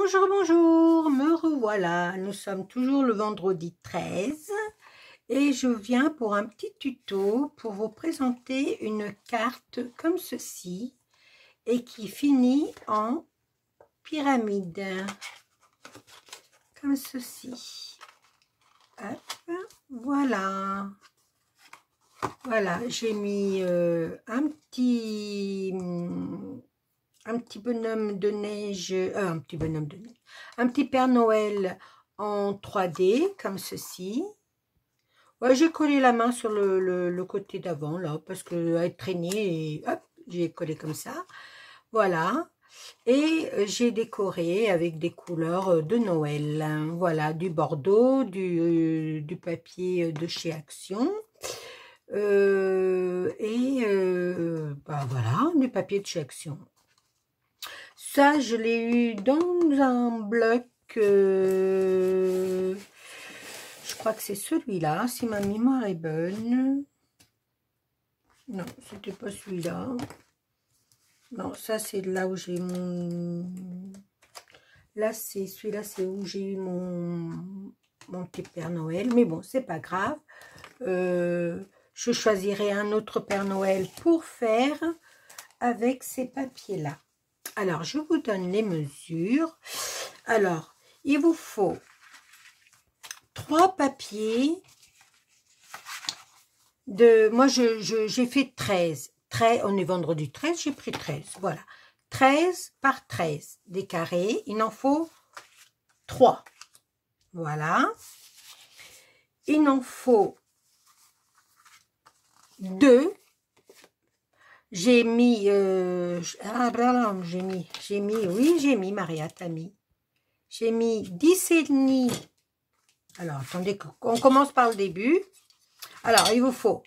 Bonjour, bonjour, me revoilà. Nous sommes toujours le vendredi 13 et je viens pour un petit tuto pour vous présenter une carte comme ceci et qui finit en pyramide, comme ceci. Hop, voilà. Voilà, j'ai mis un petit bonhomme de neige, un petit Père Noël en 3D, comme ceci. Ouais, j'ai collé la main sur le côté d'avant, là, parce que elle traînait, et hop, j'ai collé comme ça. Voilà. Et j'ai décoré avec des couleurs de Noël. Voilà, du bordeaux, du papier de chez Action. Bah voilà, du papier de chez Action. Ça, je l'ai eu dans un bloc, je crois que c'est celui-là, si ma mémoire est bonne. Non, c'était pas celui-là. Non, ça c'est là où j'ai mon... Là, c'est celui-là, c'est où j'ai eu mon petit Père Noël. Mais bon, c'est pas grave. Je choisirai un autre Père Noël pour faire avec ces papiers-là. Alors, je vous donne les mesures. Alors, il vous faut 3 papiers de... Moi, j'ai fait 13. On est vendredi 13, j'ai pris 13. Voilà. 13 par 13. Des carrés. Il en faut 3. Voilà. Il en faut 2. J'ai mis, j'ai mis, Maria, t'as mis. J'ai mis 10,5. Alors, attendez, on commence par le début. Alors, il vous faut,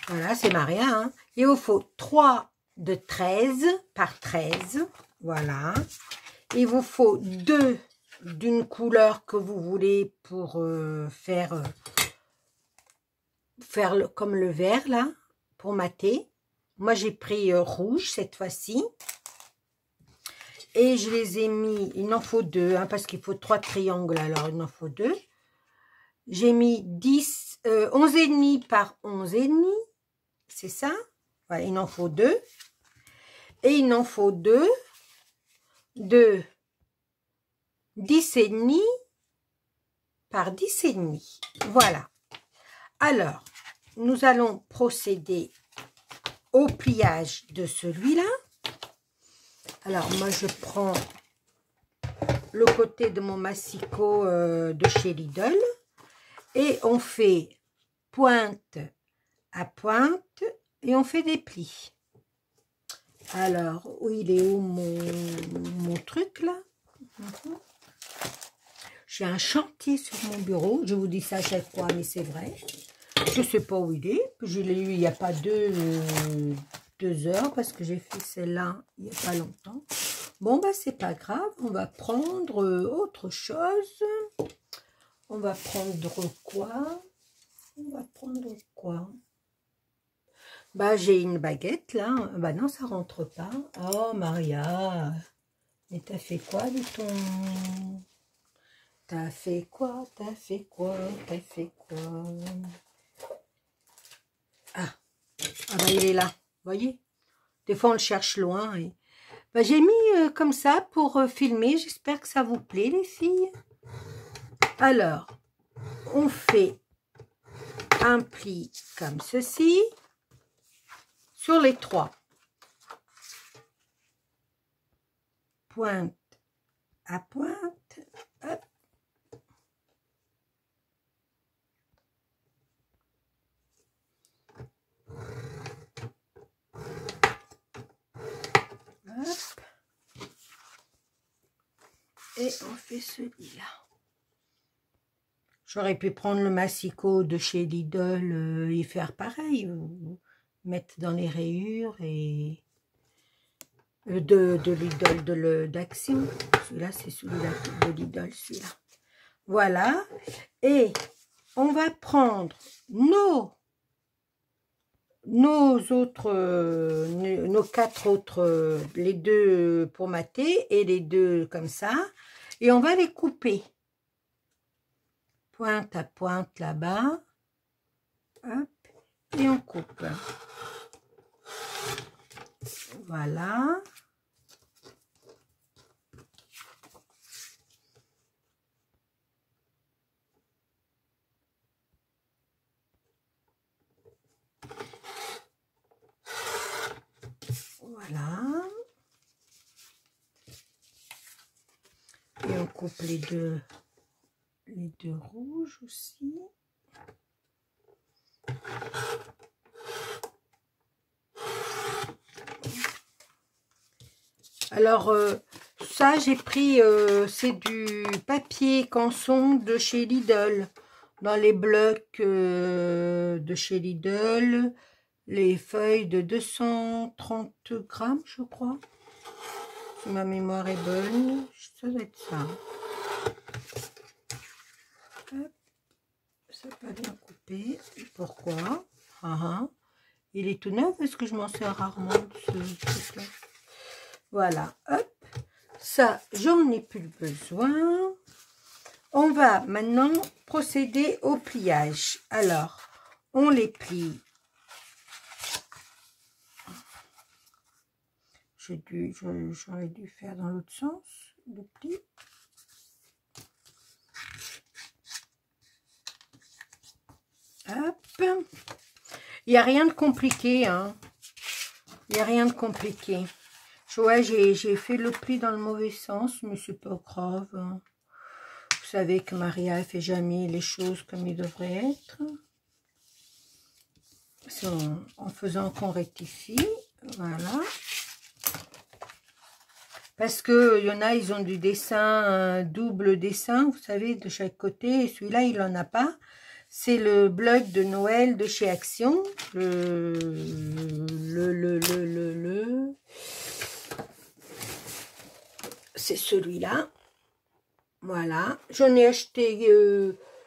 voilà, c'est Maria, hein. Il vous faut 3 de 13 par 13. Voilà. Il vous faut 2 d'une couleur que vous voulez pour faire comme le vert, là, pour mater. Moi, j'ai pris rouge cette fois-ci. Et je les ai mis, il en faut 2, hein, parce qu'il faut 3 triangles, alors il en faut 2. J'ai mis 11,5 par 11,5. C'est ça. Voilà, il en faut 2. Et il en faut 2 de 10,5 par 10,5. Voilà. Alors, nous allons procéder au pliage de celui-là. Alors, moi, je prends le côté de mon massicot de chez Lidl. Et on fait pointe à pointe et on fait des plis. Alors, où il est où mon truc, là? J'ai un chantier sur mon bureau. Je vous dis ça à chaque fois, mais c'est vrai. Je ne sais pas où il est. Je l'ai eu il n'y a pas 2 heures parce que j'ai fait celle-là il n'y a pas longtemps. Bon, bah, c'est pas grave. On va prendre autre chose. On va prendre quoi? On va prendre quoi? Bah, j'ai une baguette, là. Bah non, ça rentre pas. Oh, Maria. Mais t'as fait quoi de ton... T'as fait quoi? T'as fait quoi? T'as fait quoi? Ah. Ah bah, il est là. Vous voyez? Des fois, on le cherche loin. Et... Bah, j'ai mis comme ça pour filmer. J'espère que ça vous plaît, les filles. Alors, on fait un pli comme ceci sur les 3. Pointe à pointe. Hop. Hop. Et on fait celui-là. J'aurais pu prendre le massicot de chez Lidl et faire pareil. Mettre dans les rayures et... de Lidl, d'Action. Celui-là, c'est celui-là de Lidl, celui-là. Voilà. Et on va prendre nos nos autres, nos 4 autres, les 2 pour mater et les 2 comme ça. Et on va les couper. Pointe à pointe là-bas. Hop, et on coupe. Voilà. Voilà. Et on coupe les deux rouges aussi. Alors, ça, j'ai pris, c'est du papier canson de chez Lidl. Dans les blocs de chez Lidl, les feuilles de 230 grammes, je crois. Si ma mémoire est bonne, ça doit être ça. Hop. Ça n'a pas bien coupé. Pourquoi? Il est tout neuf parce que je m'en sers rarement de ce truc-là. Voilà, hop. Ça, j'en ai plus besoin. On va maintenant procéder au pliage. Alors, on les plie. J'aurais dû faire dans l'autre sens, le pli. Hop. Il n'y a rien de compliqué, hein. Il n'y a rien de compliqué. Ouais, j'ai fait le pli dans le mauvais sens, mais c'est pas grave. Hein. Vous savez que Maria ne fait jamais les choses comme il devrait être. C'est en faisant qu'on rectifie. Voilà. Parce qu'il y en a, ils ont du dessin, un double dessin, vous savez, de chaque côté. Et celui-là, il n'en a pas. C'est le bloc de Noël de chez Action. C'est celui-là. Voilà. J'en ai acheté,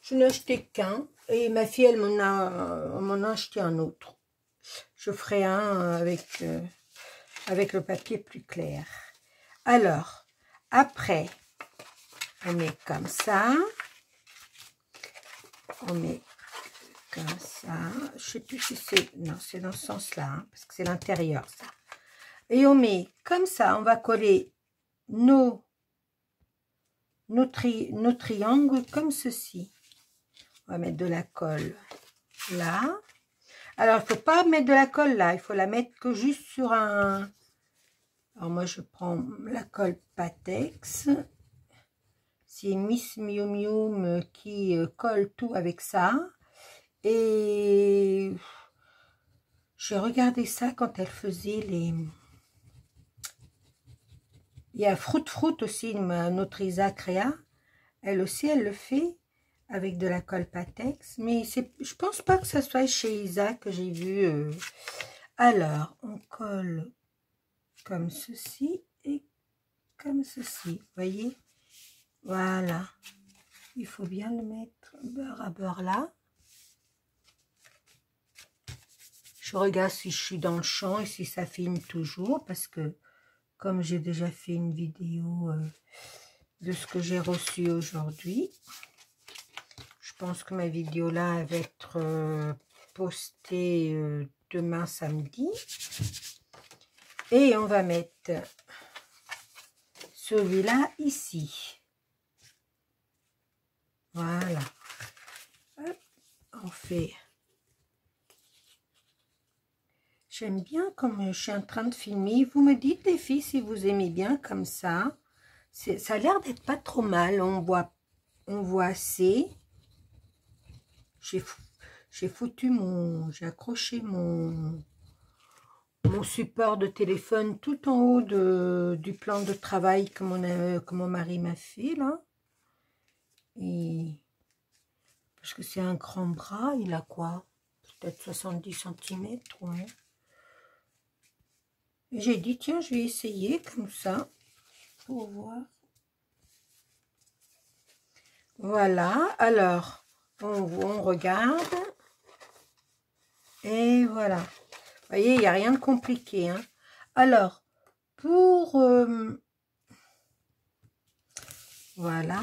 je n'ai acheté qu'un. Et ma fille, elle m'en a acheté un autre. Je ferai un avec le papier plus clair. Alors, après, on met comme ça. On met comme ça. Je ne sais plus si c'est... Non, c'est dans ce sens-là, hein, parce que c'est l'intérieur, ça. Et on met comme ça. On va coller nos triangles comme ceci. On va mettre de la colle là. Alors, il ne faut pas mettre de la colle là. Il faut la mettre que juste sur un... Alors, moi, je prends la colle Patex. C'est Miss Miu Miu qui colle tout avec ça. Et j'ai regardé ça quand elle faisait les... Il y a Fruit aussi, notre Isa Créa. Elle aussi, elle le fait avec de la colle Patex. Mais je pense pas que ça soit chez Isa que j'ai vu. Alors, on colle comme ceci et comme ceci. Vous voyez? Voilà. Il faut bien le mettre beurre à beurre là. Je regarde si je suis dans le champ et si ça filme toujours. Parce que comme j'ai déjà fait une vidéo de ce que j'ai reçu aujourd'hui. Je pense que ma vidéo là elle va être postée demain samedi. Et on va mettre celui-là ici. Voilà. Hop, on fait... J'aime bien comme je suis en train de filmer. Vous me dites les filles si vous aimez bien comme ça. Ça a l'air d'être pas trop mal. On voit assez. J'ai accroché mon support de téléphone tout en haut du plan de travail que mon mari m'a fait là. Et parce que c'est un grand bras, il a quoi? Peut-être 70 cm, ouais. Et j'ai dit, tiens, je vais essayer comme ça, pour voir. Voilà, alors, on regarde. Et voilà. Vous voyez, il n'y a rien de compliqué. Hein. Alors, pour... voilà.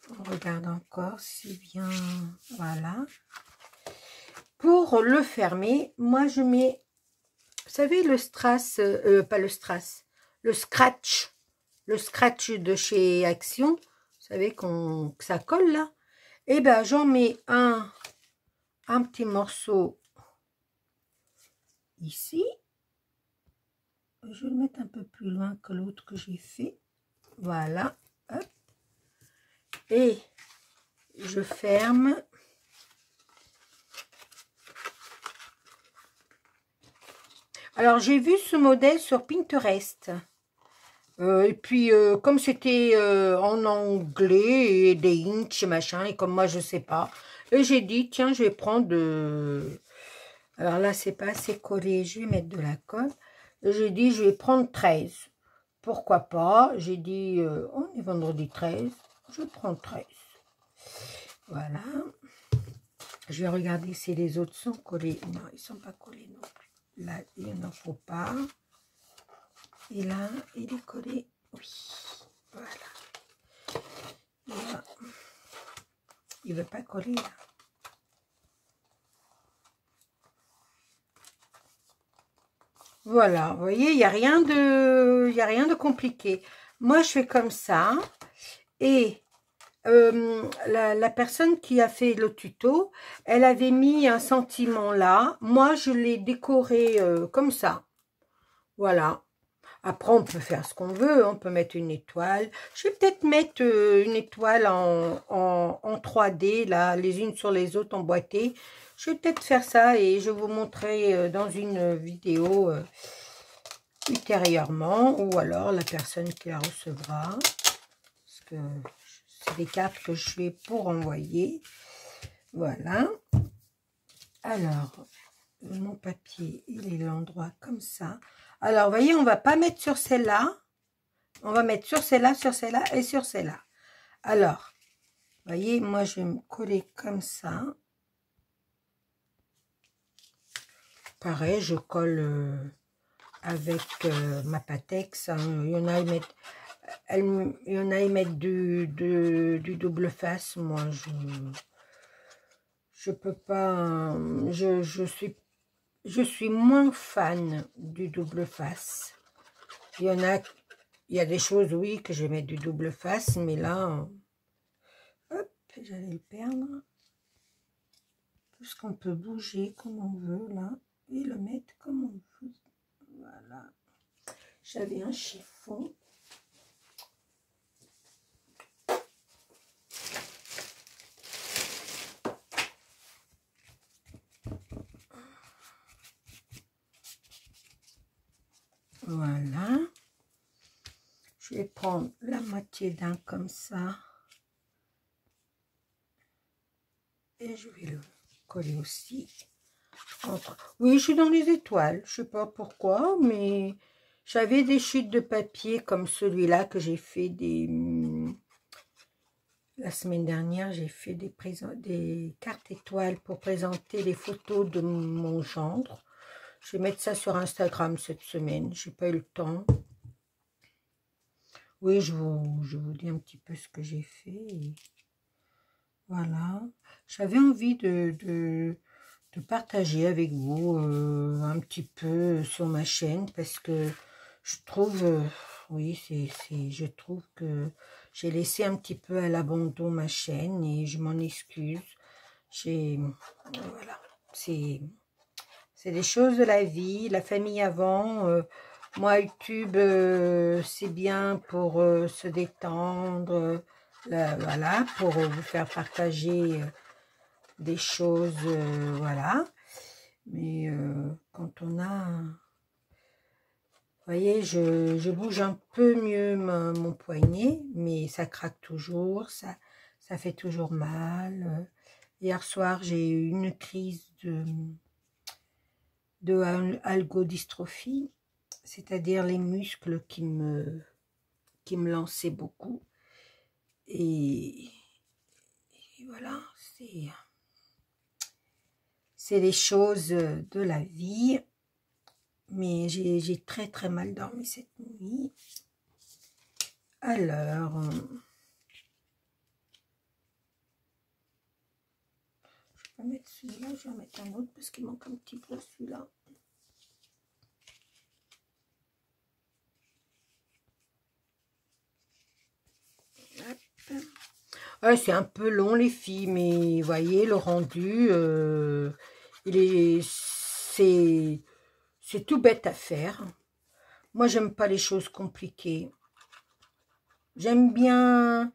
On regarde encore si bien... Voilà. Pour le fermer, moi, je mets... Vous savez, le strass... pas le strass. Le scratch. Le scratch de chez Action. Vous savez que ça colle, là. Et ben, j'en mets un petit morceau ici. Je vais le mettre un peu plus loin que l'autre que j'ai fait. Voilà. Hop. Et je ferme. Alors, j'ai vu ce modèle sur Pinterest. Et puis, comme c'était en anglais et des inch, machin, et comme moi, je sais pas. Et j'ai dit, tiens, je vais prendre... alors là, c'est pas assez collé. Je vais mettre de la colle. J'ai dit, je vais prendre 13. Pourquoi pas? J'ai dit, on est vendredi 13. Je prends 13. Voilà. Je vais regarder si les autres sont collés. Non, ils ne sont pas collés non plus. Là, il n'en faut pas. Et là, il est collé. Oui. Voilà. Là. Il ne veut pas coller là. Voilà, vous voyez, il n'y a rien de compliqué. Moi, je fais comme ça. Et la personne qui a fait le tuto, elle avait mis un sentiment là. Moi, je l'ai décoré comme ça. Voilà. Après, on peut faire ce qu'on veut. On peut mettre une étoile. Je vais peut-être mettre une étoile en 3D, là, les unes sur les autres emboîtées. Je vais peut-être faire ça et je vous montrerai dans une vidéo ultérieurement. Ou alors la personne qui la recevra. Parce que c'est des cartes que je fais pour envoyer. Voilà. Alors, mon papier, il est l'endroit comme ça. Alors, vous voyez, on va pas mettre sur celle-là. On va mettre sur celle-là et sur celle-là. Alors, vous voyez, moi, je vais me coller comme ça. Pareil, je colle avec ma Patex. Hein. Il y en a, ils mettent du double face. Moi, je peux pas. Je suis moins fan du double face. Il y a des choses, oui, que je vais mettre du double face, mais là, hop, j'allais le perdre. Puisqu'on peut bouger comme on veut, là, et le mettre comme on veut. Voilà. J'avais un chiffon. Voilà. Je vais prendre la moitié d'un comme ça. Et je vais le coller aussi. Oui, je suis dans les étoiles. Je sais pas pourquoi, mais j'avais des chutes de papier comme celui-là que j'ai fait la semaine dernière. J'ai fait des cartes étoiles pour présenter les photos de mon gendre. Je vais mettre ça sur Instagram cette semaine. J'ai pas eu le temps. Oui, je vous dis un petit peu ce que j'ai fait. Voilà. J'avais envie de partager avec vous un petit peu sur ma chaîne parce que je trouve, oui, je trouve que j'ai laissé un petit peu à l'abandon ma chaîne et je m'en excuse. Voilà, c'est des choses de la vie, la famille avant. Moi, YouTube, c'est bien pour se détendre, voilà, pour vous faire partager des choses, voilà. Mais quand on a... Vous voyez, je bouge un peu mieux mon poignet, mais ça craque toujours, ça fait toujours mal. Hier soir, j'ai eu une crise de algodystrophie, c'est-à-dire les muscles qui me lançaient beaucoup. Et voilà, c'est les choses de la vie. Mais j'ai très très mal dormi cette nuit. Alors, je vais mettre celui-là, je vais en mettre un autre parce qu'il manque un petit peu celui-là. Ouais, c'est un peu long les filles, mais vous voyez le rendu, c'est tout bête à faire. Moi j'aime pas les choses compliquées. J'aime bien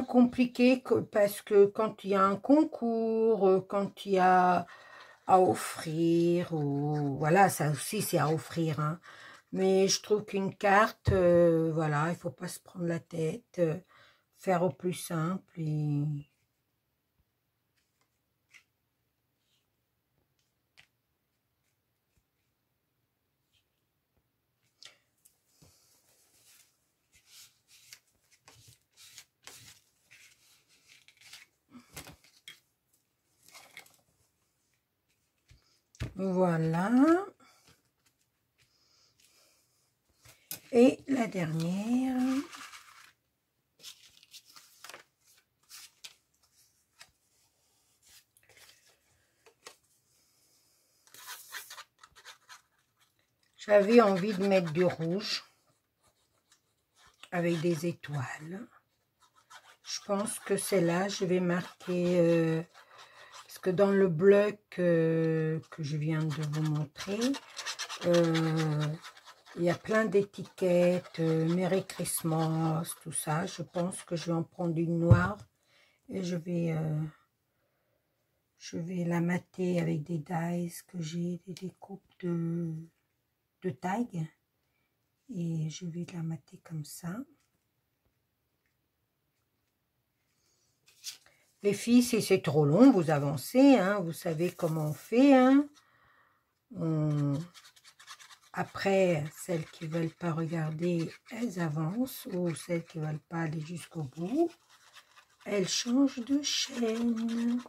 compliqué parce que quand il y a un concours, quand il y a à offrir, ou voilà, ça aussi c'est à offrir, hein. Mais je trouve qu'une carte, voilà, il faut pas se prendre la tête, faire au plus simple et voilà. Et la dernière. J'avais envie de mettre du rouge avec des étoiles. Je pense que c'est là, je vais marquer, parce que dans le bloc que je viens de vous montrer, il y a plein d'étiquettes, Merry Christmas, tout ça. Je pense que je vais en prendre une noire et je vais la mater avec des dies que j'ai, des découpes de taille. Et je vais la mater comme ça. Les filles, si c'est trop long, vous avancez, hein, vous savez comment on fait. Hein. Après, celles qui ne veulent pas regarder, elles avancent. Ou celles qui ne veulent pas aller jusqu'au bout, elles changent de chaîne.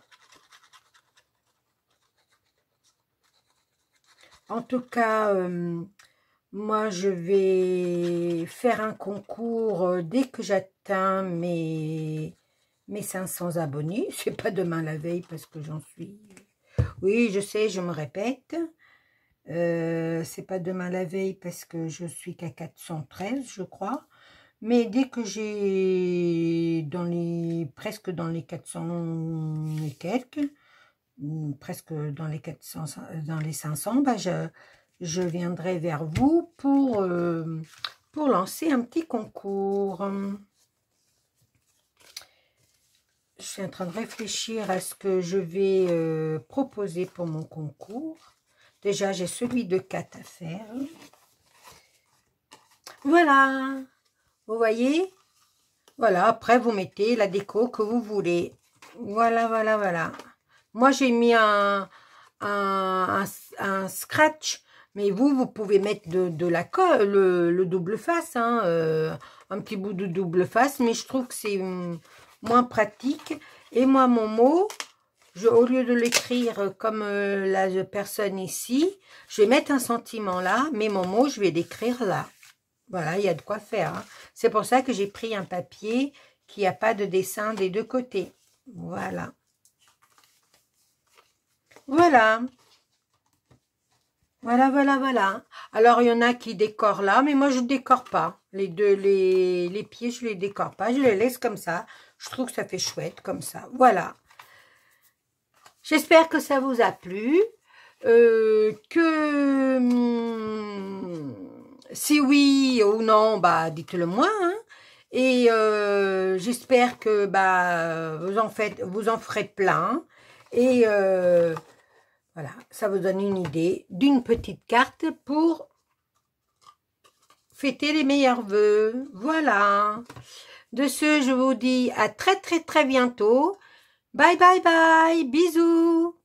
En tout cas, moi, je vais faire un concours dès que j'atteins mes 500 abonnés. C'est pas demain la veille parce que j'en suis... Oui, je sais, je me répète. C'est pas demain la veille parce que je suis qu'à 413, je crois. Mais dès que j'ai presque dans les 400 et quelques, presque dans les 400, dans les 500, bah je viendrai vers vous pour lancer un petit concours. Je suis en train de réfléchir à ce que je vais proposer pour mon concours. Déjà, j'ai celui de 4 à faire. Voilà. Vous voyez? Voilà, après, vous mettez la déco que vous voulez. Voilà, voilà, voilà. Moi, j'ai mis un scratch. Mais vous pouvez mettre de la colle, le double face. Hein, un petit bout de double face. Mais je trouve que c'est moins pratique. Et moi, mon mot... au lieu de l'écrire comme la personne ici, je vais mettre un sentiment là, mais mon mot, je vais l'écrire là. Voilà, il y a de quoi faire. Hein. C'est pour ça que j'ai pris un papier qui n'a pas de dessin des deux côtés. Voilà. Voilà. Voilà, voilà, voilà. Alors, il y en a qui décorent là, mais moi, je ne décore pas. Les pieds, je ne les décore pas. Je les laisse comme ça. Je trouve que ça fait chouette comme ça. Voilà. J'espère que ça vous a plu, si oui ou non, bah dites-le moi, hein. Et j'espère que bah vous en ferez plein. Et voilà, ça vous donne une idée d'une petite carte pour fêter les meilleurs vœux. Voilà. De ce, je vous dis à très très très bientôt. Bye bye bye, bisous.